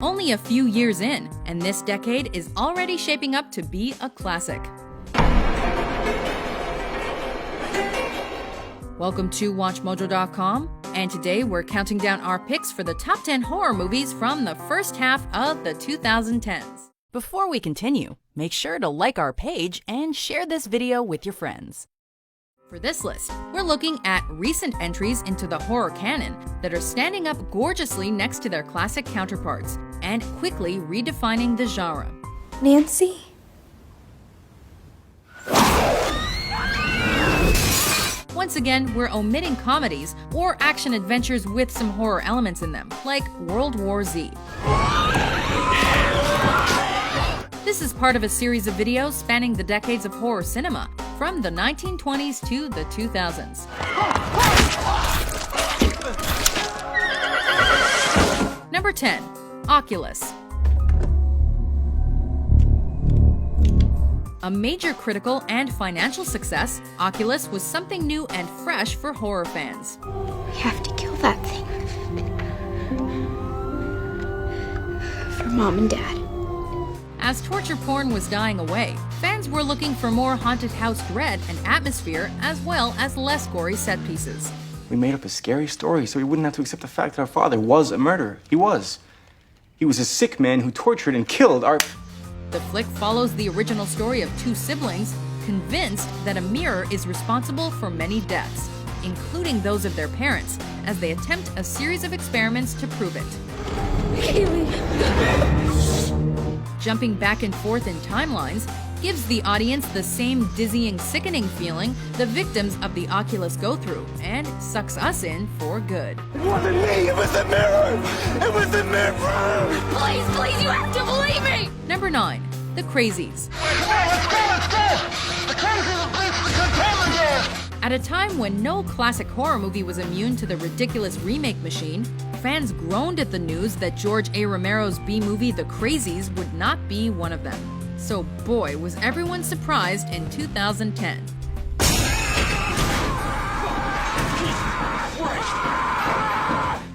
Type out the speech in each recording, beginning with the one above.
only a few years in, and this decade is already shaping up to be a classic. Welcome to WatchMojo.com, and today we're counting down our picks for the top 10 horror movies from the first half of the 2010s. Before we continue, make sure to like our page and share this video with your friends. For this list, we're looking at recent entries into the horror canon that are standing up gorgeously next to their classic counterparts and quickly redefining the genre. Nancy? Once again, we're omitting comedies or action adventures with some horror elements in them, like World War Z. This is part of a series of videos spanning the decades of horror cinema, from the 1920s to the 2000s. Number 10. Oculus. A major critical and financial success, Oculus was something new and fresh for horror fans. We have to kill that thing. For Mom and Dad. As torture porn was dying away, fans were looking for more haunted house dread and atmosphere, as well as less gory set pieces. We made up a scary story so we wouldn't have to accept the fact that our father was a murderer. He was. He was a sick man who tortured and killed our... The flick follows the original story of two siblings convinced that a mirror is responsible for many deaths, including those of their parents, as they attempt a series of experiments to prove it. Jumping back and forth in timelines gives the audience the same dizzying, sickening feeling the victims of the Oculus go through, and sucks us in for good. It wasn't me, it was the mirror! It was the mirror! Please, you have to believe me! Number 9. The Crazies. Let's go! The Crazies have reached the containment there! At a time when no classic horror movie was immune to the ridiculous remake machine, fans groaned at the news that George A. Romero's B-movie The Crazies would not be one of them. So boy, was everyone surprised in 2010.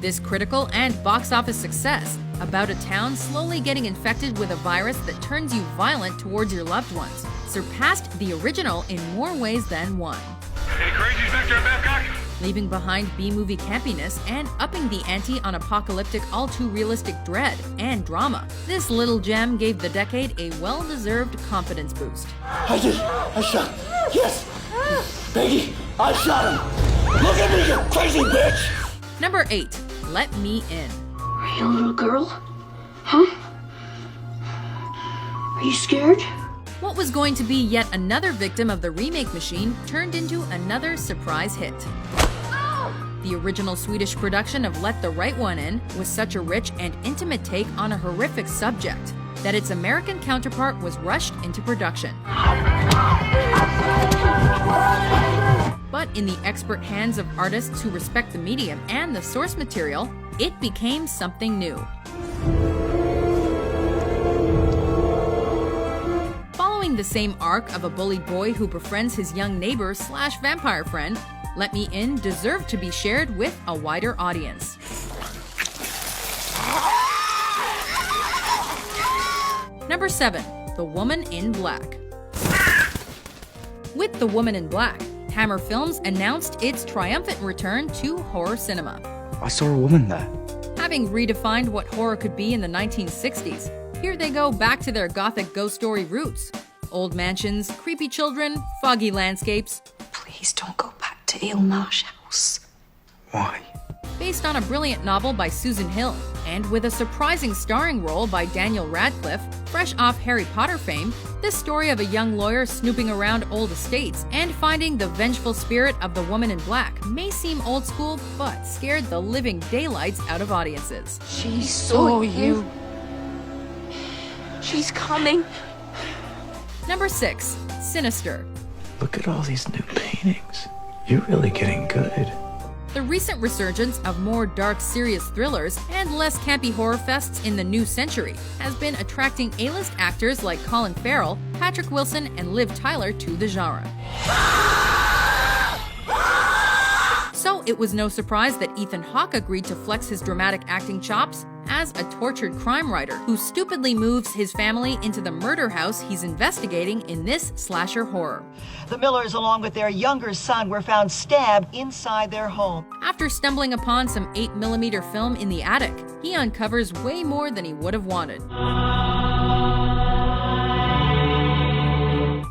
This critical and box office success, about a town slowly getting infected with a virus that turns you violent towards your loved ones, surpassed the original in more ways than one. Any crazies back there in Babcock? Leaving behind B-movie campiness and upping the ante on apocalyptic, all-too-realistic dread and drama, this little gem gave the decade a well-deserved confidence boost. I shot. Yes! Peggy, I shot him! Look at me, you crazy bitch! Number 8. Let Me In. Are you a little girl? Huh? Are you scared? What was going to be yet another victim of the remake machine turned into another surprise hit. The original Swedish production of Let the Right One In was such a rich and intimate take on a horrific subject that its American counterpart was rushed into production. But in the expert hands of artists who respect the medium and the source material, it became something new. Following the same arc of a bullied boy who befriends his young neighbor / vampire friend, Let Me In deserved to be shared with a wider audience. Number 7. The Woman in Black. With The Woman in Black, Hammer Films announced its triumphant return to horror cinema. I saw a woman there. Having redefined what horror could be in the 1960s, here they go back to their gothic ghost story roots. Old mansions, creepy children, foggy landscapes. Please don't go back to Ilmarsh House. Why? Based on a brilliant novel by Susan Hill, and with a surprising starring role by Daniel Radcliffe, fresh off Harry Potter fame, this story of a young lawyer snooping around old estates and finding the vengeful spirit of the Woman in Black may seem old school, but scared the living daylights out of audiences. She saw you. She's coming. Number 6. Sinister. Look at all these new paintings. You're really getting good. The recent resurgence of more dark, serious thrillers and less campy horror fests in the new century has been attracting A-list actors like Colin Farrell, Patrick Wilson, and Liv Tyler to the genre. So it was no surprise that Ethan Hawke agreed to flex his dramatic acting chops as a tortured crime writer who stupidly moves his family into the murder house he's investigating in this slasher horror. The Millers, along with their younger son, were found stabbed inside their home. After stumbling upon some 8mm film in the attic, he uncovers way more than he would have wanted.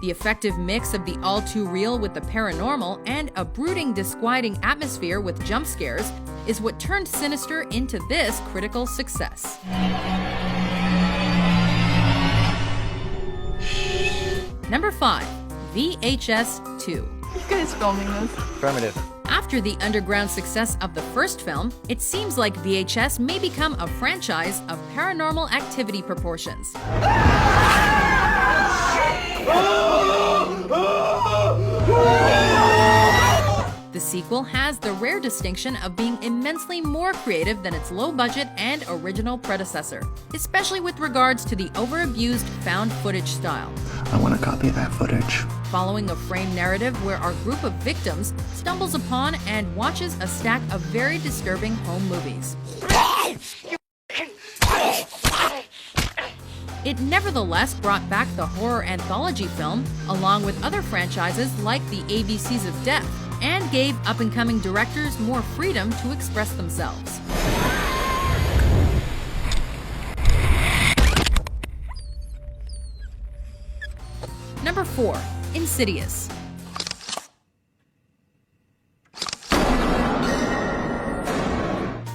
The effective mix of the all-too-real with the paranormal and a brooding, disquieting atmosphere with jump scares is what turned Sinister into this critical success. Number 5. VHS 2. You guys filming this? Affirmative. After the underground success of the first film, it seems like VHS may become a franchise of Paranormal Activity proportions. The sequel has the rare distinction of being immensely more creative than its low-budget and original predecessor, especially with regards to the overabused found footage style. I want a copy of that footage. Following a framed narrative where our group of victims stumbles upon and watches a stack of very disturbing home movies. It nevertheless brought back the horror anthology film, along with other franchises like the ABCs of Death, and gave up-and-coming directors more freedom to express themselves. Number 4. Insidious.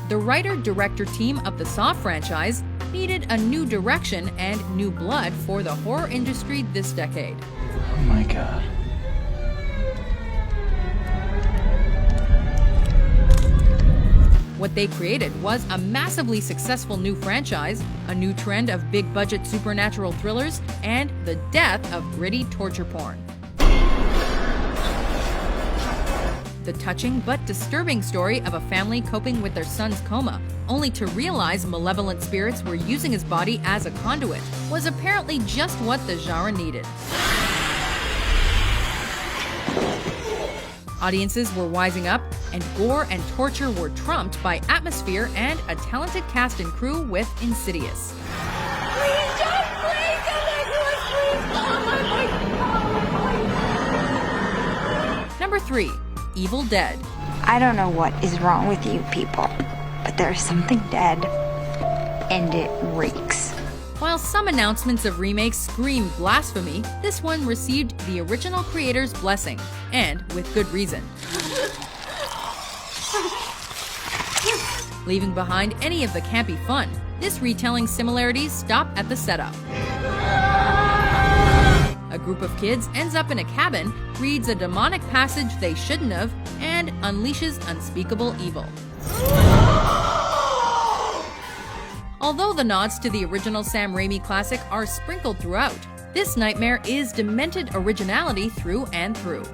The writer-director team of the Saw franchise needed a new direction and new blood for the horror industry this decade. Oh my God. What they created was a massively successful new franchise, a new trend of big-budget supernatural thrillers, and the death of gritty torture porn. The touching but disturbing story of a family coping with their son's coma, only to realize malevolent spirits were using his body as a conduit, was apparently just what the genre needed. Audiences were wising up, and gore and torture were trumped by atmosphere and a talented cast and crew with Insidious. Number 3. Evil Dead. I don't know what is wrong with you people, but there's something dead, and it reeks. While some announcements of remakes scream blasphemy, this one received the original creator's blessing, and with good reason. Leaving behind any of the campy fun, this retelling's similarities stop at the setup. A group of kids ends up in a cabin, reads a demonic passage they shouldn't have, and unleashes unspeakable evil. Although the nods to the original Sam Raimi classic are sprinkled throughout, this nightmare is demented originality through and through.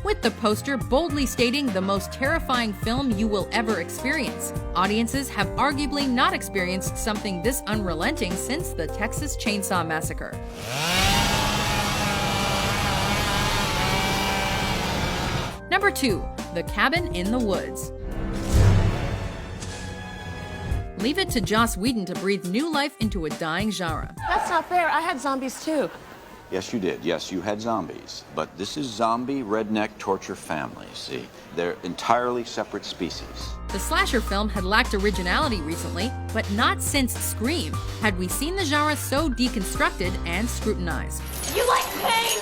With the poster boldly stating the most terrifying film you will ever experience, audiences have arguably not experienced something this unrelenting since the Texas Chainsaw Massacre. Number 2. The Cabin in the Woods. Leave it to Joss Whedon to breathe new life into a dying genre. That's not fair. I had zombies too. Yes, you did. Yes, you had zombies. But this is zombie redneck torture family, see? They're entirely separate species. The slasher film had lacked originality recently, but not since Scream had we seen the genre so deconstructed and scrutinized. You like pain?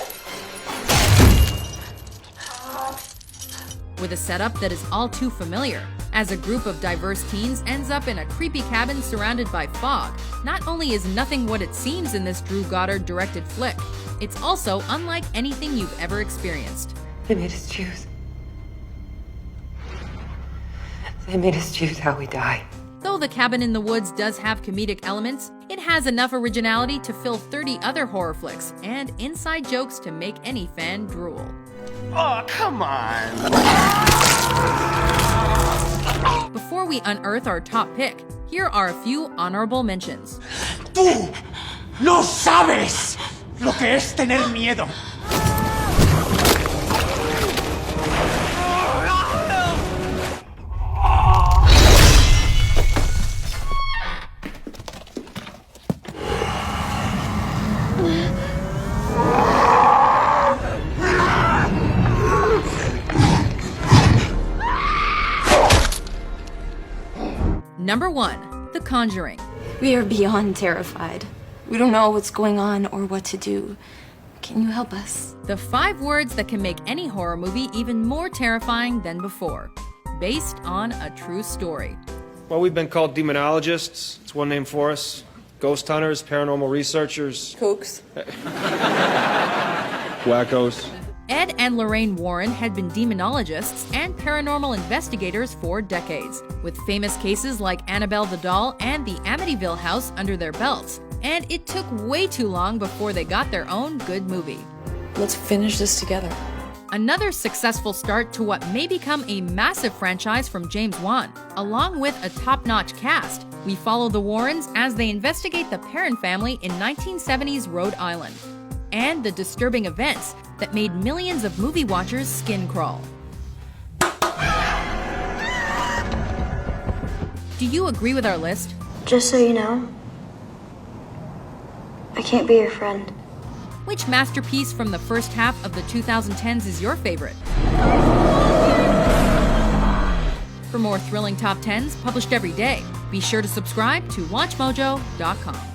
With a setup that is all too familiar, as a group of diverse teens ends up in a creepy cabin surrounded by fog. Not only is nothing what it seems in this Drew Goddard-directed flick, it's also unlike anything you've ever experienced. They made us choose. They made us choose how we die. Though The Cabin in the Woods does have comedic elements, it has enough originality to fill 30 other horror flicks and inside jokes to make any fan drool. Oh, come on! Before we unearth our top pick, here are a few honorable mentions. ¡Tú no sabes lo que es tener miedo! Number 1. The Conjuring. We are beyond terrified. We don't know what's going on or what to do. Can you help us? The 5 words that can make any horror movie even more terrifying than before. Based on a true story. Well, we've been called demonologists. It's one name for us. Ghost hunters, paranormal researchers. Kooks. Wackos. Ed and Lorraine Warren had been demonologists and paranormal investigators for decades, with famous cases like Annabelle the Doll and the Amityville House under their belts. And it took way too long before they got their own good movie. Let's finish this together. Another successful start to what may become a massive franchise from James Wan. Along with a top-notch cast, we follow the Warrens as they investigate the Perron family in 1970s Rhode Island, and the disturbing events that made millions of movie watchers skin crawl. Do you agree with our list? Just so you know, I can't be your friend. Which masterpiece from the first half of the 2010s is your favorite? For more thrilling top 10s published every day, be sure to subscribe to WatchMojo.com.